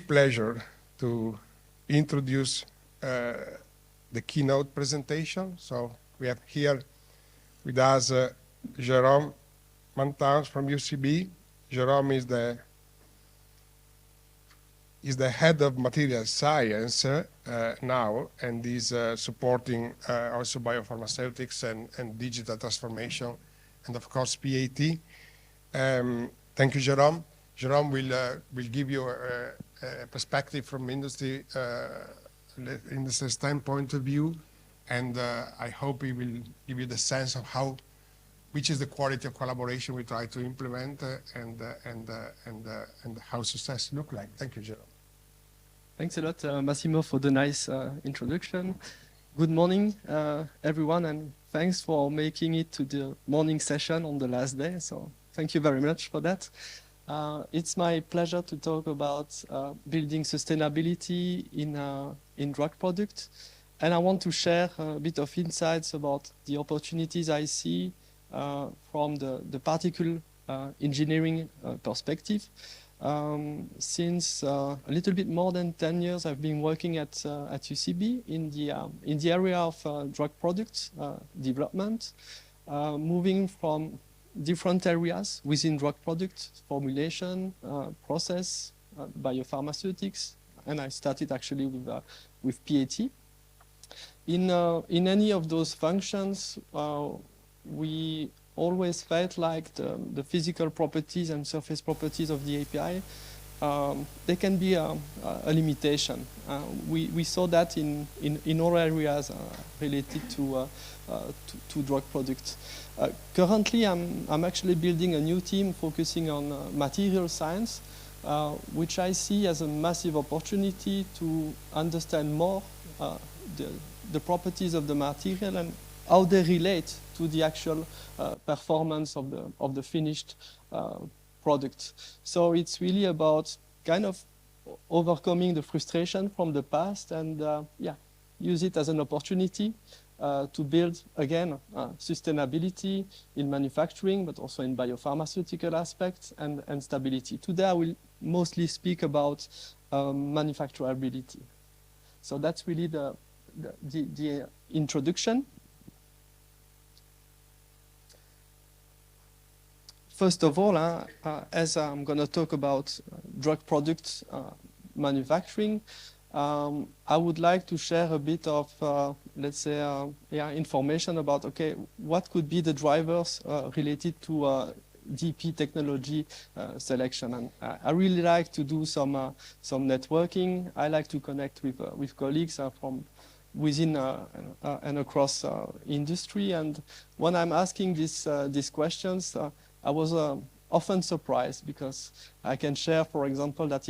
big pleasure to introduce the keynote presentation. So we have here with us Jérôme Mantanus from UCB. Jérôme is the head of material science now, and is supporting also biopharmaceutics and digital transformation, and of course PAT. Thank you, Jérôme. Jérôme will give you a perspective from industry standpoint of view, and I hope he will give you the sense of which is the quality of collaboration we try to implement, and how success look like. Thank you, Jérôme. Thanks a lot, Massimo, for the nice introduction. Good morning, everyone, and thanks for making it to the morning session on the last day. So thank you very much for that. It's my pleasure to talk about building sustainability in drug products. And I want to share a bit of insights about the opportunities I see from the particle engineering perspective. Since a little bit more than 10 years, I've been working at UCB in the area of drug products development, moving from different areas within drug product formulation, process, biopharmaceutics, and I started actually with PAT. In any of those functions, we always felt like the physical properties and surface properties of the API, they can be a limitation. We saw that in all areas related to drug products. Currently, I'm actually building a new team focusing on material science, which I see as a massive opportunity to understand more the properties of the material and how they relate to the actual performance of the finished product. So it's really about kind of overcoming the frustration from the past and use it as an opportunity to build, again, sustainability in manufacturing, but also in biopharmaceutical aspects and stability. Today, I will mostly speak about manufacturability. So that's really the introduction. First of all, as I'm going to talk about drug products manufacturing, I would like to share a bit of, let's say, information about, okay, what could be the drivers related to DP technology selection. And I really like to do some networking. I like to connect with colleagues from within and across industry. And when I'm asking these questions, I was often surprised because I can share, for example, that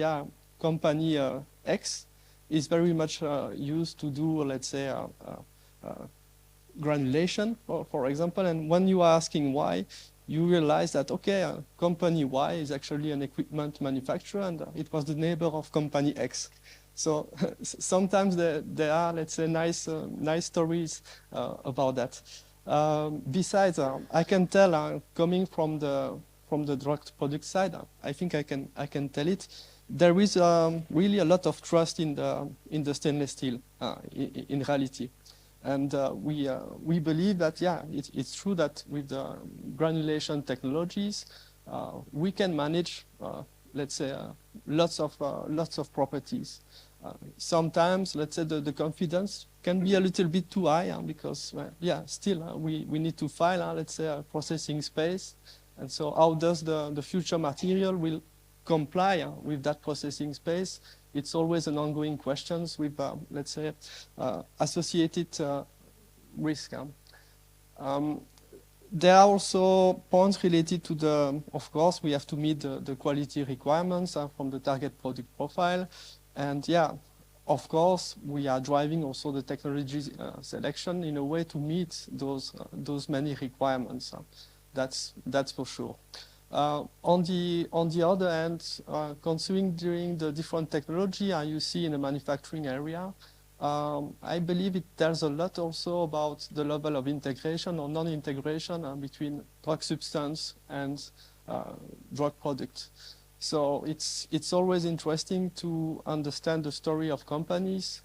company X is very much used to do, let's say, granulation, for example. And when you are asking why, you realize that, okay, company Y is actually an equipment manufacturer, and it was the neighbor of company X. So sometimes there are, let's say, nice stories about that. Besides, I can tell, coming from the drug product side, I think I can tell it. There is really a lot of trust in the stainless steel in reality, and we believe that it's true that with the granulation technologies we can manage let's say lots of properties. Sometimes, let's say, the confidence can be a little bit too high because still we need to file let's say a processing space, and so how does the future material will comply with that processing space? It's always an ongoing question with let's say associated risk. There are also points related to of course we have to meet the quality requirements from the target product profile. And of course, we are driving also the technology selection in a way to meet those many requirements. That's for sure. On the other hand, considering the different technology you see in the manufacturing area, I believe it tells a lot also about the level of integration or non-integration between drug substance and drug product. So it's always interesting to understand the story of companies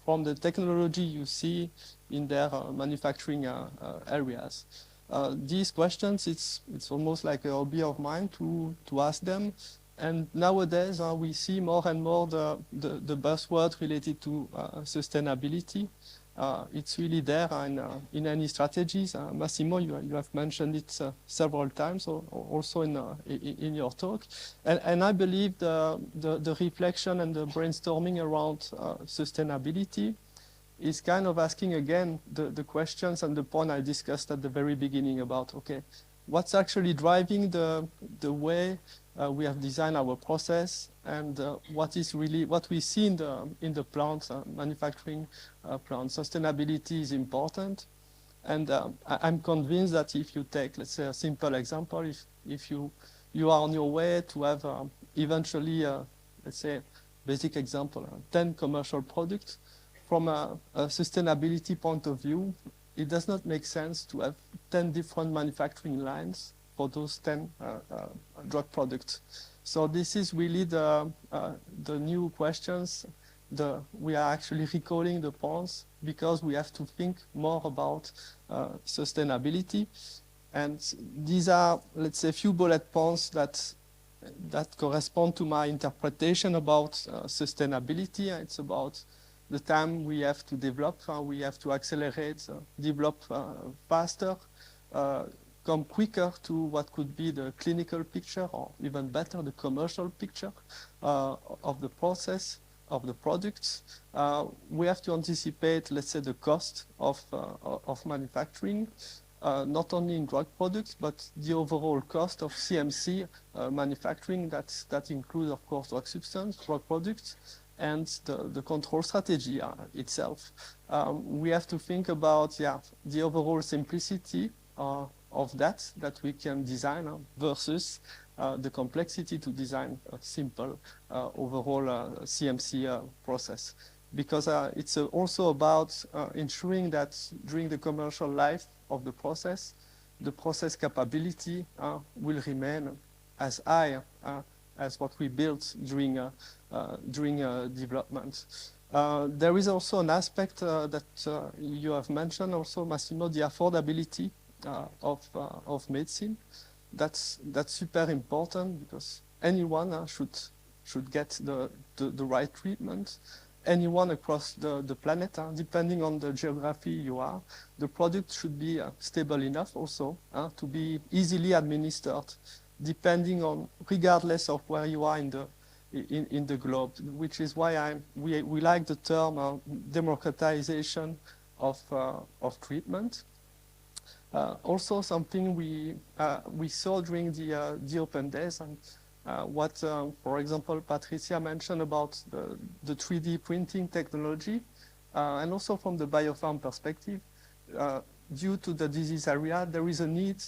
from the technology you see in their manufacturing areas. These questions, it's almost like a hobby of mine to ask them. And nowadays, we see more and more the buzzword related to sustainability. It's really there in any strategies. Massimo, you have mentioned it several times, also in your talk. And I believe the reflection and the brainstorming around sustainability is kind of asking again the questions and the point I discussed at the very beginning about, okay, what's actually driving the way we have designed our process, and what we see in the plants, manufacturing plants. Sustainability is important, and I'm convinced that if you take, let's say, a simple example, if you are on your way to have eventually, let's say, basic example, 10 commercial products, from a sustainability point of view, it does not make sense to have 10 different manufacturing lines for those 10 drug products. So this is really the new questions. We are actually recalling the points because we have to think more about sustainability. And these are, let's say, a few bullet points that correspond to my interpretation about sustainability. It's about the time we have to develop, we have to accelerate, develop faster, come quicker to what could be the clinical picture, or even better, the commercial picture of the process, of the products. We have to anticipate, let's say, the cost of manufacturing, not only in drug products, but the overall cost of CMC manufacturing. That includes, of course, drug substance, drug products, and the control strategy itself. We have to think about the overall simplicity of that we can design versus the complexity to design a simple overall CMC process. Because it's also about ensuring that during the commercial life of the process capability will remain as high as what we built during development. There is also an aspect that you have mentioned also, Massimo, the affordability of medicine. That's super important because anyone should get the right treatment. Anyone across the planet, depending on the geography you are, the product should be stable enough also to be easily administered, depending on, regardless of where you are in the globe, which is why we like the term democratization of treatment. Also, something we saw during the open days, and what, for example, Patricia mentioned about the 3D printing technology, and also from the biopharm perspective, due to the disease area, there is a need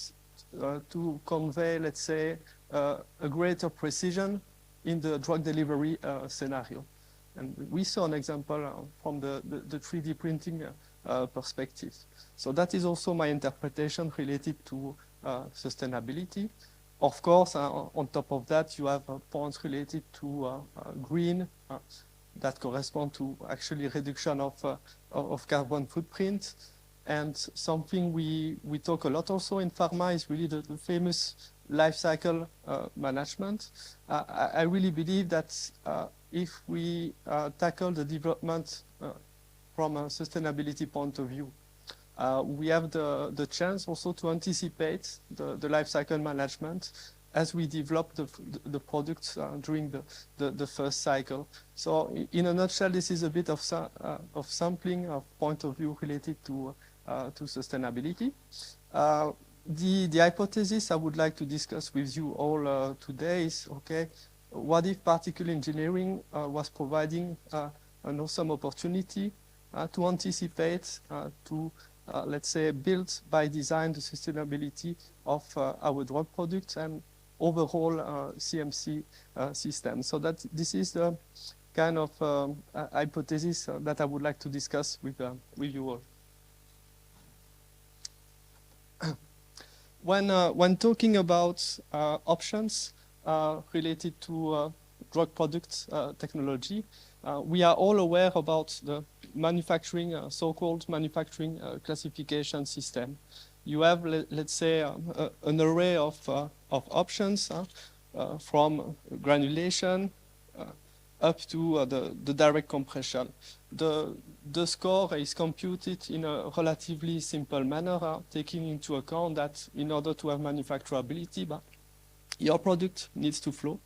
to convey, let's say, a greater precision in the drug delivery scenario. And we saw an example from the 3D printing perspective. So that is also my interpretation related to sustainability. Of course, on top of that, you have points related to green that correspond to actually reduction of carbon footprint. And something we talk a lot also in pharma is really the famous life cycle management. I really believe that if we tackle the development from a sustainability point of view, we have the chance also to anticipate the life cycle management as we develop the products during the first cycle. So in a nutshell, this is a bit of sampling of point of view related to sustainability. The hypothesis I would like to discuss with you all today is, okay, what if particle engineering was providing an awesome opportunity to anticipate, let's say, build by design the sustainability of our drug products and overall CMC system. So that this is the kind of hypothesis that I would like to discuss with you all. When talking about options, related to drug product technology. We are all aware about the manufacturing, so-called manufacturing classification system. You have, let's say, an array of options from granulation up to the direct compression. The score is computed in a relatively simple manner, taking into account that in order to have manufacturability, your product needs to flow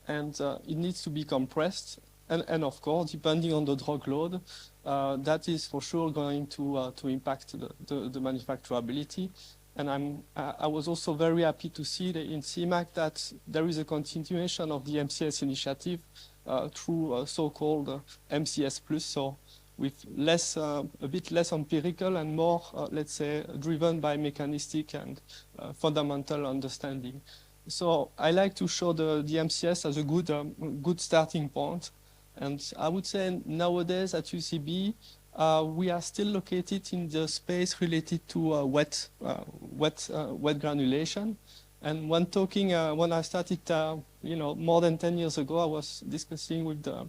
and it needs to be compressed. And of course, depending on the drug load, that is for sure going to impact the manufacturability. And I was also very happy to see that in CMAC that there is a continuation of the MCS initiative through so-called MCS Plus, so with less, a bit less empirical and more, let's say, driven by mechanistic and fundamental understanding. So I like to show the MCS as a good starting point. And I would say nowadays at UCB, we are still located in the space related to wet granulation. And when talking, when I started, more than 10 years ago, I was discussing with the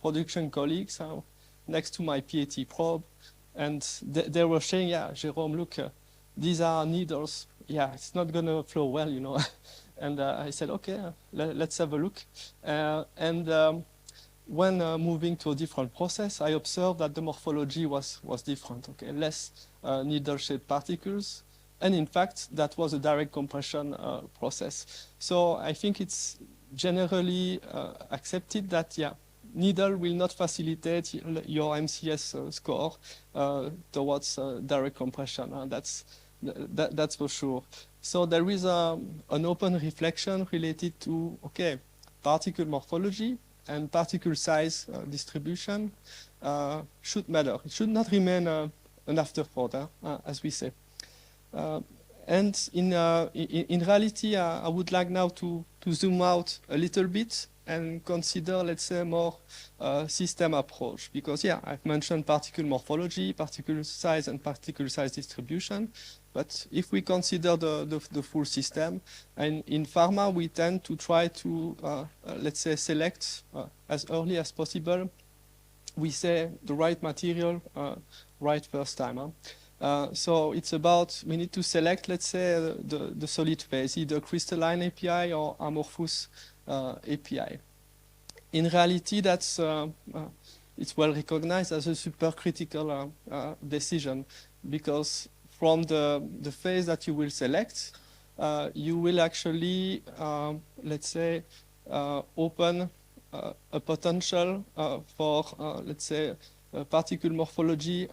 production colleagues next to my PAT probe, and they were saying, "Yeah, Jérôme, look, these are needles. Yeah, it's not gonna flow well, you know." And I said, "Okay, let's have a look." When moving to a different process, I observed that the morphology was different. Okay, less needle-shaped particles. And in fact, that was a direct compression process. So I think it's generally accepted that, yeah, needle will not facilitate your MCS score towards direct compression. That's for sure. So there is an open reflection related to, okay, particle morphology and particle size distribution should matter. It should not remain an afterthought, as we say. And in reality, I would like now to zoom out a little bit and consider, let's say, more system approach. Because, yeah, I've mentioned particle morphology, particle size, and particle size distribution. But if we consider the full system, and in pharma, we tend to try to, let's say, select as early as possible, we say the right material right first time. So it's about, we need to select, let's say, the solid phase, either crystalline API or amorphous API. In reality, that's it's well recognized as a supercritical decision, because from the phase that you will select, you will actually, let's say, open a potential for, let's say, particle morphology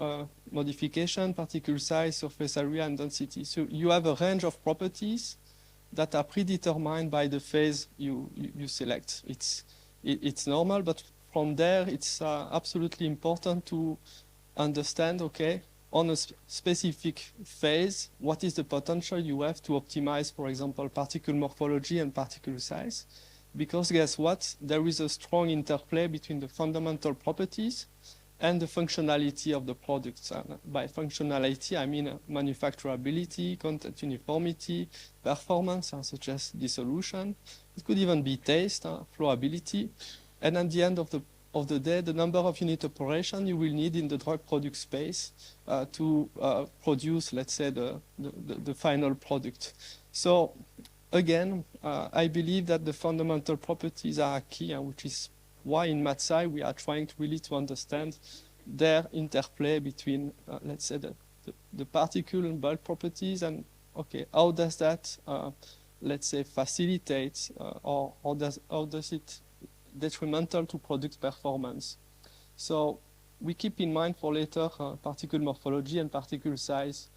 modification, particle size, surface area, and density. So you have a range of properties that are predetermined by the phase you select. It's normal, but from there, it's absolutely important to understand, okay, on a specific phase, what is the potential you have to optimize, for example, particle morphology and particle size? Because guess what? There is a strong interplay between the fundamental properties and the functionality of the products. By functionality, I mean manufacturability, content uniformity, performance, such as dissolution. It could even be taste, flowability. And at the end of the day, the number of unit operation you will need in the drug product space to produce, let's say, the final product. So again, I believe that the fundamental properties are key, which is why in MatSci we are trying to really to understand their interplay between, let's say, the particle and bulk properties, and okay, how does that, let's say, facilitate or how does it detrimental to product performance? So we keep in mind for later particle morphology and particle size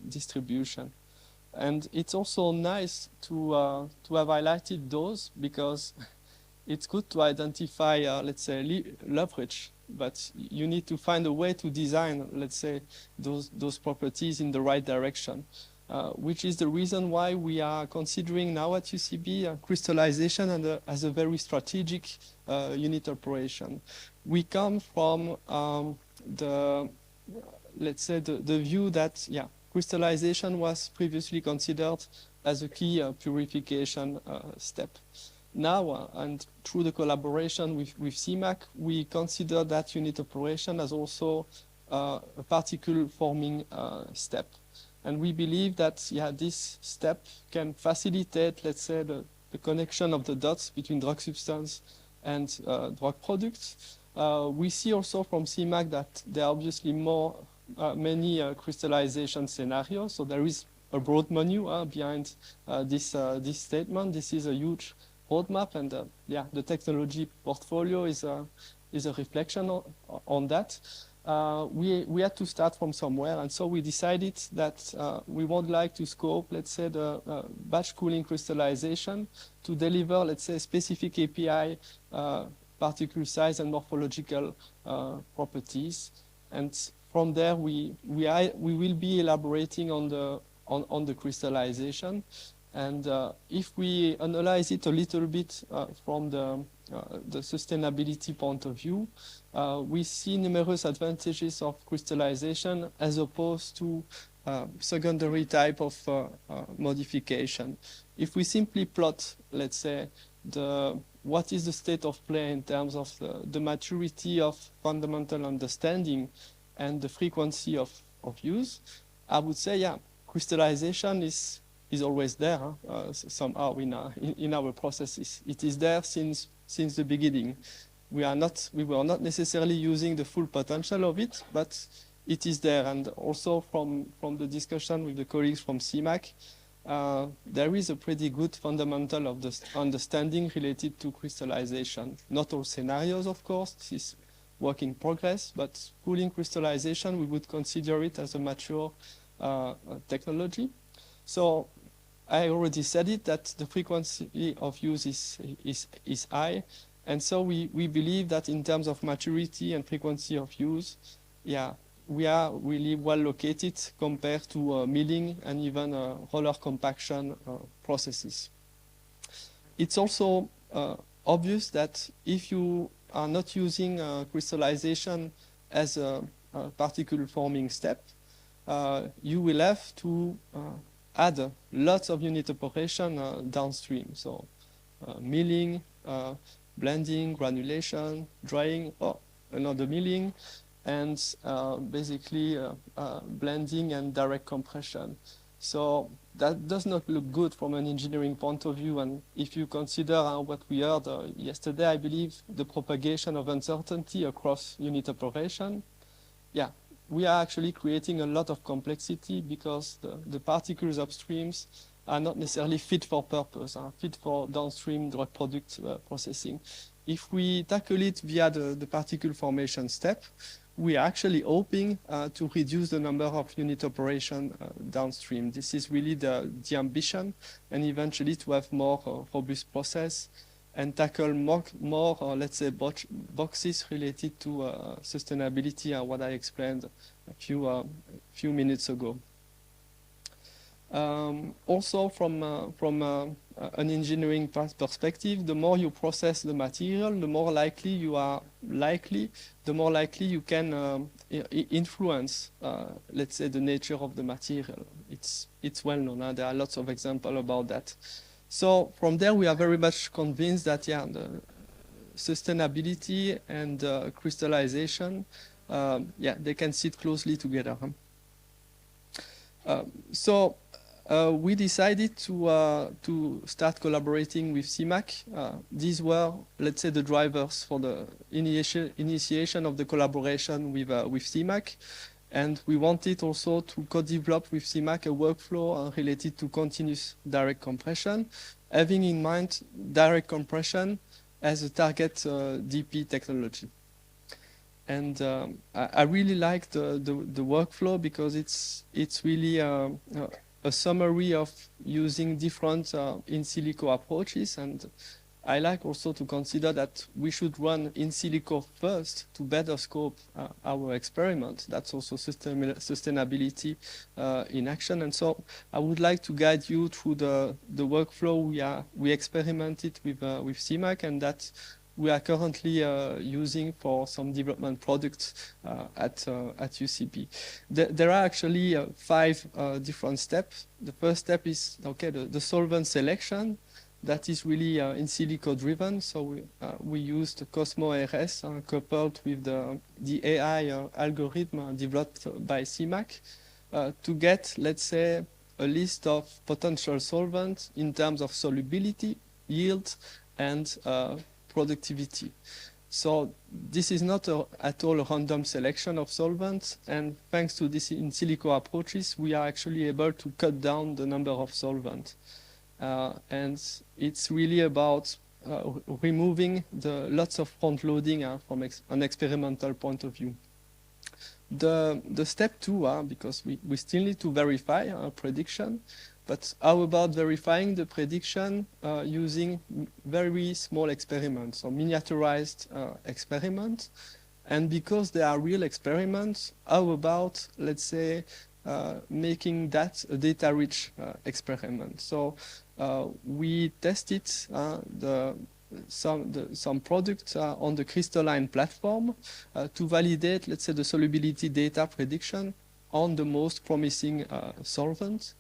distribution. And it's also nice to have highlighted those, because it's good to identify, let's say, leverage, but you need to find a way to design, let's say, those properties in the right direction, which is the reason why we are considering now at UCB crystallization as a very strategic unit operation. We come from let's say, the view that, yeah, crystallization was previously considered as a key purification step. Now, and through the collaboration with CMAC, we consider that unit operation as also a particle forming step. And we believe that this step can facilitate, let's say, the connection of the dots between drug substance and drug products. We see also from CMAC that there are obviously many crystallization scenarios. So there is a broad menu behind this statement. This is a huge roadmap, and the technology portfolio is a reflection on that. We had to start from somewhere, and so we decided that we would like to scope, let's say, the batch cooling crystallization to deliver, let's say, specific API, particle size and morphological properties. And from there, we will be elaborating on the crystallization. And if we analyze it a little bit from the sustainability point of view, we see numerous advantages of crystallization as opposed to secondary type of modification. If we simply plot, let's say, what is the state of play in terms of the maturity of fundamental understanding and the frequency of use, I would say, crystallization is always there somehow in our processes. It is there since the beginning. We were not necessarily using the full potential of it, but it is there. And also from the discussion with the colleagues from CMAC, there is a pretty good fundamental of the understanding related to crystallization. Not all scenarios, of course, this is work in progress, but cooling crystallization, we would consider it as a mature technology. So I already said it, that the frequency of use is high. And so we believe that in terms of maturity and frequency of use, we are really well located compared to milling and even roller compaction processes. It's also obvious that if you are not using crystallization as a particle forming step, you will have to add lots of unit operation downstream. So milling, blending, granulation, drying, another milling, and basically blending and direct compression. So that does not look good from an engineering point of view. And if you consider what we heard yesterday, I believe the propagation of uncertainty across unit operation, we are actually creating a lot of complexity because the particles upstreams are not necessarily fit for purpose, fit for downstream drug product processing. If we tackle it via the particle formation step, we are actually hoping to reduce the number of unit operation downstream. This is really the ambition, and eventually to have more robust process and tackle more let's say, boxes related to sustainability and what I explained a few minutes ago. Also from an engineering perspective, the more you process the material, the more likely you can influence, let's say, the nature of the material. It's well known. There are lots of examples about that. So from there, we are very much convinced that the sustainability and crystallization, they can sit closely together. So we decided to start collaborating with CMAC. These were, let's say, the drivers for the initiation of the collaboration with CMAC. And we wanted also to co-develop with CMAC a workflow related to continuous direct compression, having in mind direct compression as a target DP technology. And I really like the workflow because it's really a summary of using different in silico approaches. And I like also to consider that we should run in silico first to better scope our experiment. That's also sustainability in action. And so I would like to guide you through the workflow we experimented with CMAC, and that we are currently using for some development products at UCB. There are actually 5 different steps. The first step is the solvent selection. That is really in silico driven. So we used Cosmo RS coupled with the AI algorithm developed by CMAC to get, let's say, a list of potential solvents in terms of solubility, yield, and productivity. So this is not at all a random selection of solvents, and thanks to this in silico approaches, we are actually able to cut down the number of solvents. And it's really about removing the lots of front loading from an experimental point of view. The step 2, because we still need to verify our prediction, but how about verifying the prediction using very small experiments, or miniaturized experiments? And because they are real experiments, how about, let's say, making that a data-rich experiment? So we tested some products on the crystalline platform to validate, let's say, the solubility data prediction on the most promising solvents.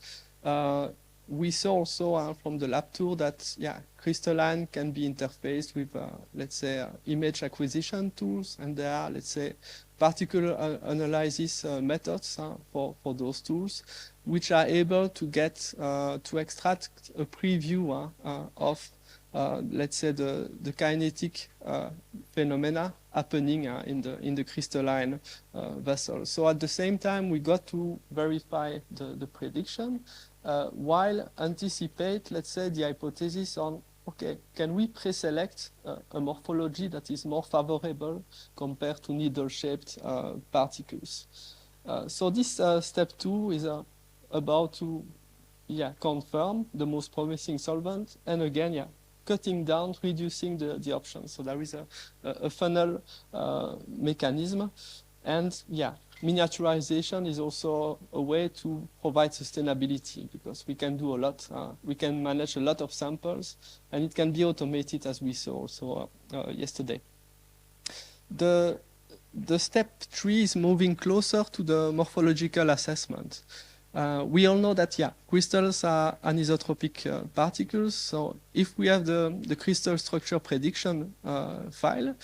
We saw also from the lab tour that crystalline can be interfaced with, let's say, image acquisition tools, and there are, let's say, particle analysis methods for those tools, which are able to get to extract a preview of, let's say, the kinetic phenomena happening in the crystalline vessel. So at the same time, we got to verify the prediction while anticipate, let's say, the hypothesis on, okay, can we pre-select a morphology that is more favorable compared to needle-shaped particles? So this step 2 is about to confirm the most promising solvent, and again, cutting down, reducing the options. So there is a funnel mechanism, and miniaturization is also a way to provide sustainability, because we can do a lot. We can manage a lot of samples, and it can be automated, as we saw also yesterday. The step 3 is moving closer to the morphological assessment. We all know that, crystals are anisotropic particles. So if we have the crystal structure prediction file,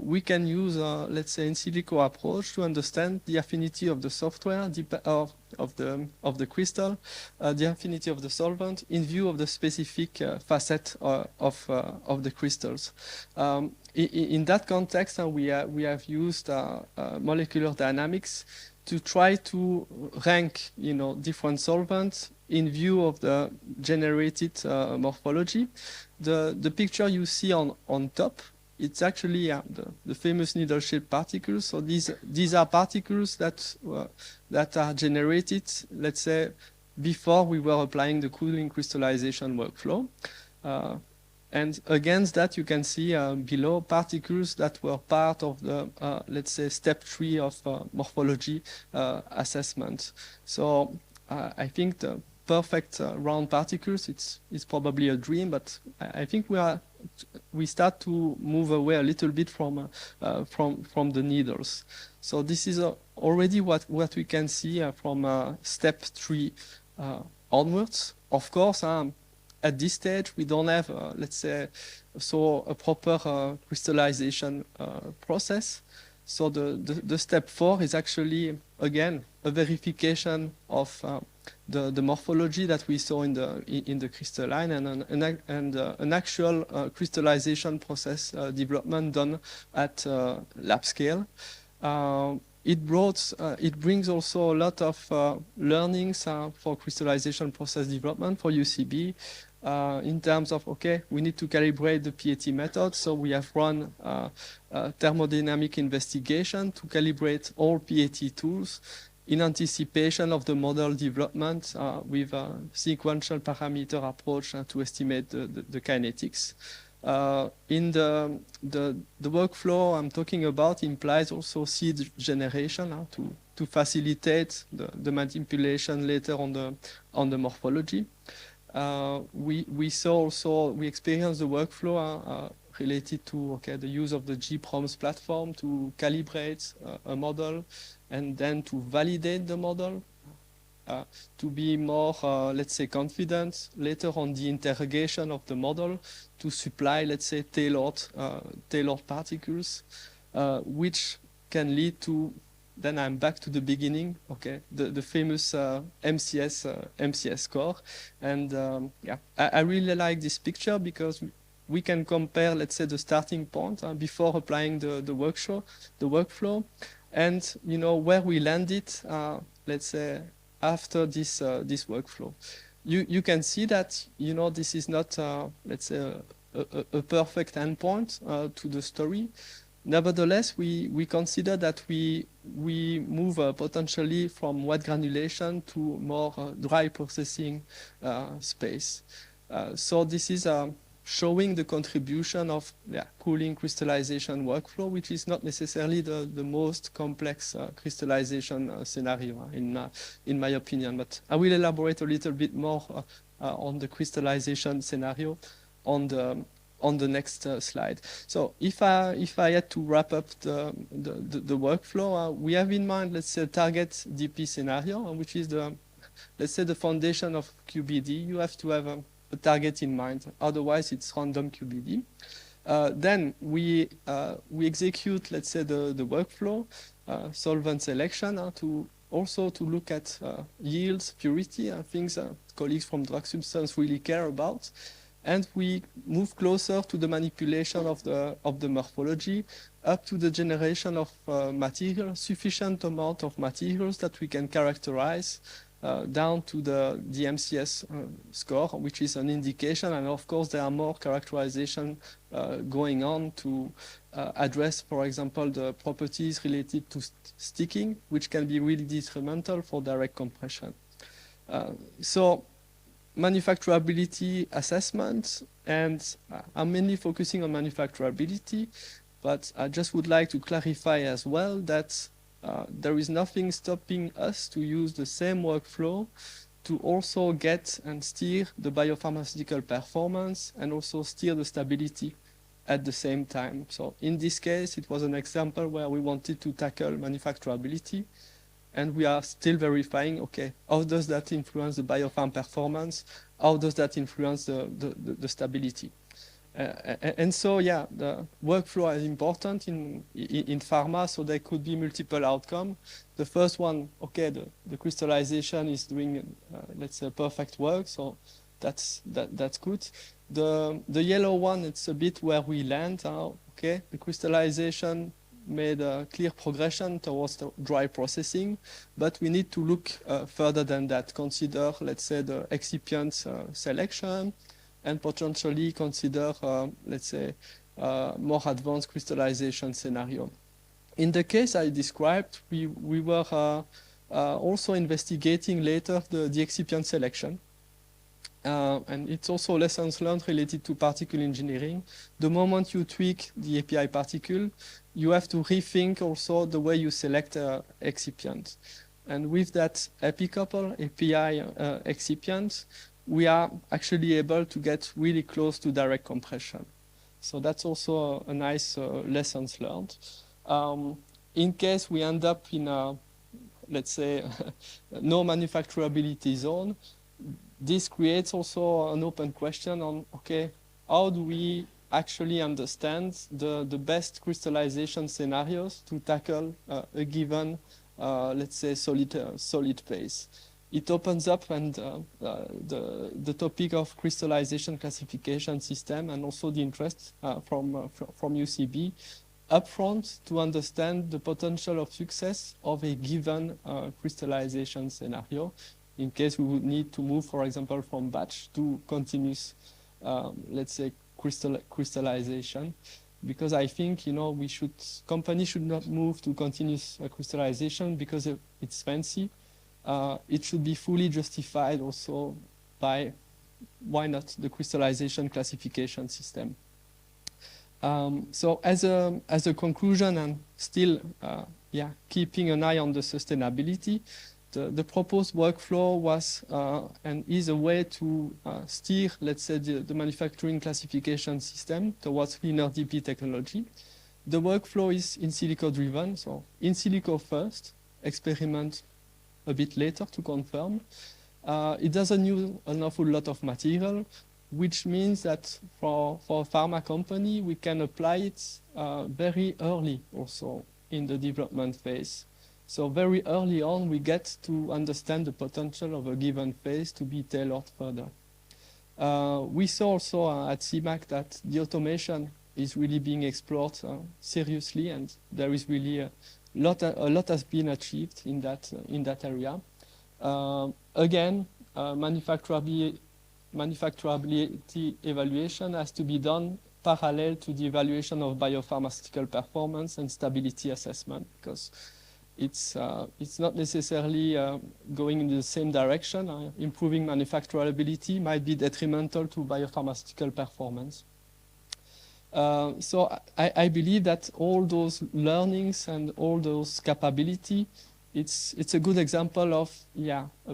we can use, let's say, in silico approach to understand the affinity of the software of the crystal, the affinity of the solvent in view of the specific facet of the crystals. In that context, we have used molecular dynamics to try to rank, different solvents in view of the generated morphology. The picture you see on top, it's actually the famous needle-shaped particles. So these are particles that are generated, let's say, before we were applying the cooling crystallization workflow. And against that, you can see below particles that were part of the, let's say, step 3 of morphology assessment. So I think the perfect round particles, it's probably a dream, but I think we start to move away a little bit from the needles. So this is already what we can see from step 3 onwards. Of course, at this stage, we don't have, let's say, a proper crystallization process. So the step 4 is actually, again, a verification of the morphology that we saw in the crystalline, and an actual crystallization process development done at lab scale. It brings also a lot of learnings for crystallization process development for UCB. In terms of, we need to calibrate the PAT method. So we have run thermodynamic investigation to calibrate all PAT tools in anticipation of the model development with a sequential parameter approach to estimate the kinetics. In the workflow I'm talking about implies also seed generation to facilitate the manipulation later on the morphology. We experienced the workflow related to the use of the GPROMS platform to calibrate a model and then to validate the model, to be more, let's say, confident later on the interrogation of the model to supply, let's say, tailored particles, which can lead to, then I'm back to the beginning, the famous MCS score. And yeah, I really like this picture because we can compare, let's say, the starting point before applying the workflow, and where we landed, let's say, after this workflow. You can see that this is not let's say a perfect endpoint to the story. Nevertheless, we consider that we move potentially from wet granulation to more dry processing space. So this is showing the contribution of cooling crystallization workflow, which is not necessarily the most complex crystallization scenario in my opinion. But I will elaborate a little bit more on the crystallization scenario on the next slide. So if I had to wrap up the workflow, we have in mind, let's say, a target DP scenario, which is let's say, the foundation of QBD. You have to have a target in mind, otherwise it's random QBD. Then we execute, let's say, the workflow, solvent selection, to look at yields, purity, things colleagues from drug substance really care about. And we move closer to the manipulation of the morphology, up to the generation of material, sufficient amount of materials that we can characterize, down to the MCS score, which is an indication. And of course, there are more characterization going on to address, for example, the properties related to sticking, which can be really detrimental for direct compression. So manufacturability assessment, and I'm mainly focusing on manufacturability, but I just would like to clarify as well that there is nothing stopping us to use the same workflow to also get and steer the biopharmaceutical performance and also steer the stability at the same time. So in this case, it was an example where we wanted to tackle manufacturability, and we are still verifying, how does that influence the biopharm performance? How does that influence the stability? And so, yeah, the workflow is important in pharma, so there could be multiple outcomes. The first one, the crystallization is doing, let's say, perfect work, so that's good. The yellow one, it's a bit where we land. The crystallization made a clear progression towards the dry processing, but we need to look further than that. Consider, let's say, the excipient selection, and potentially consider, let's say, more advanced crystallization scenario. In the case I described, we were also investigating later the excipient selection. And it's also lessons learned related to particle engineering. The moment you tweak the API particle, you have to rethink also the way you select excipient. And with that epicouple API excipient, we are actually able to get really close to direct compression. So that's also a nice lessons learned. In case we end up in a, let's say, no manufacturability zone, this creates also an open question on, how do we actually understand the best crystallization scenarios to tackle a given, let's say, solid phase? It opens up and the topic of crystallization classification system, and also the interest from UCB upfront to understand the potential of success of a given crystallization scenario, in case we would need to move, for example, from batch to continuous, let's say, crystallization. Because I think, companies should not move to continuous crystallization because it's fancy. It should be fully justified also by, why not, the crystallization classification system. So as a conclusion, and still keeping an eye on the sustainability, The proposed workflow was and is a way to steer, let's say, the manufacturing classification system towards cleaner DP technology. The workflow is in silico driven, so in silico first, experiment a bit later to confirm. It doesn't use an awful lot of material, which means that for a pharma company, we can apply it very early also in the development phase. So very early on, we get to understand the potential of a given phase to be tailored further. We saw also at CMAC that the automation is really being explored seriously, and there is really a lot has been achieved in that area. Again, manufacturability evaluation has to be done parallel to the evaluation of biopharmaceutical performance and stability assessment, because it's not necessarily going in the same direction. Improving manufacturability might be detrimental to biopharmaceutical performance. So I believe that all those learnings and all those capability, it's a good example of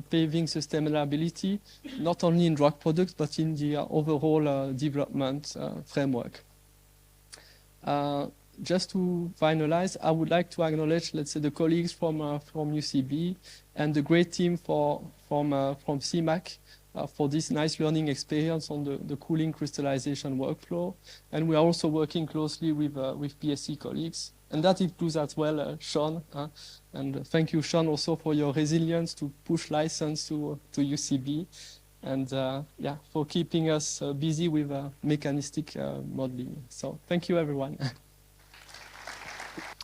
paving sustainability, not only in drug products, but in the overall development framework. Just to finalize, I would like to acknowledge, let's say, the colleagues from UCB and the great team from CMAC for this nice learning experience on the cooling crystallization workflow. And we are also working closely with PSC colleagues. And that includes as well Sean. And thank you, Sean, also for your resilience to push license to UCB. And for keeping us busy with mechanistic modeling. So thank you, everyone.